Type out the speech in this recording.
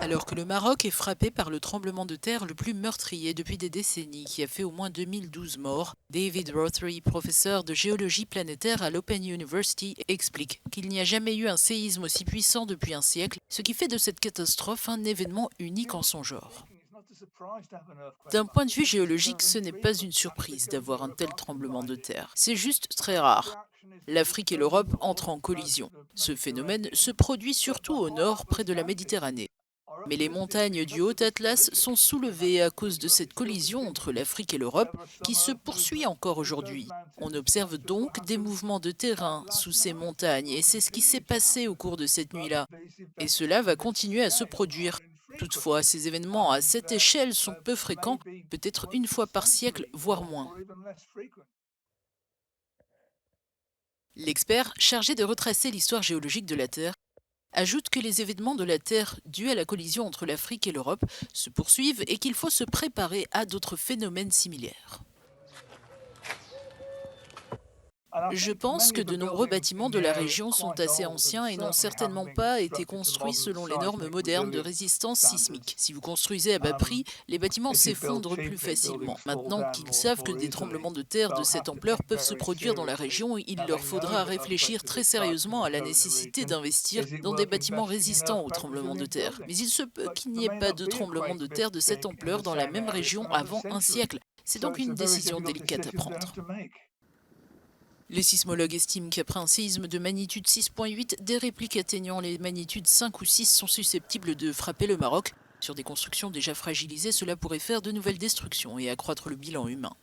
Alors que le Maroc est frappé par le tremblement de terre le plus meurtrier depuis des décennies, qui a fait au moins 2012 morts, David Rothery, professeur de géologie planétaire à l'Open University, explique qu'il n'y a jamais eu un séisme aussi puissant depuis un siècle, ce qui fait de cette catastrophe un événement unique en son genre. D'un point de vue géologique, ce n'est pas une surprise d'avoir un tel tremblement de terre. C'est juste très rare. L'Afrique et l'Europe entrent en collision. Ce phénomène se produit surtout au nord, près de la Méditerranée. Mais les montagnes du Haut-Atlas sont soulevées à cause de cette collision entre l'Afrique et l'Europe qui se poursuit encore aujourd'hui. On observe donc des mouvements de terrain sous ces montagnes et c'est ce qui s'est passé au cours de cette nuit-là. Et cela va continuer à se produire. Toutefois, ces événements à cette échelle sont peu fréquents, peut-être une fois par siècle, voire moins. L'expert, chargé de retracer l'histoire géologique de la Terre, ajoute que les événements de la Terre dus à la collision entre l'Afrique et l'Europe se poursuivent et qu'il faut se préparer à d'autres phénomènes similaires. Je pense que de nombreux bâtiments de la région sont assez anciens et n'ont certainement pas été construits selon les normes modernes de résistance sismique. Si vous construisez à bas prix, les bâtiments s'effondrent plus facilement. Maintenant qu'ils savent que des tremblements de terre de cette ampleur peuvent se produire dans la région, il leur faudra réfléchir très sérieusement à la nécessité d'investir dans des bâtiments résistants aux tremblements de terre. Mais il se peut qu'il n'y ait pas de tremblements de terre de cette ampleur dans la même région avant un siècle. C'est donc une décision délicate à prendre. Les sismologues estiment qu'après un séisme de magnitude 6,8, des répliques atteignant les magnitudes 5 ou 6 sont susceptibles de frapper le Maroc. Sur des constructions déjà fragilisées, cela pourrait faire de nouvelles destructions et accroître le bilan humain.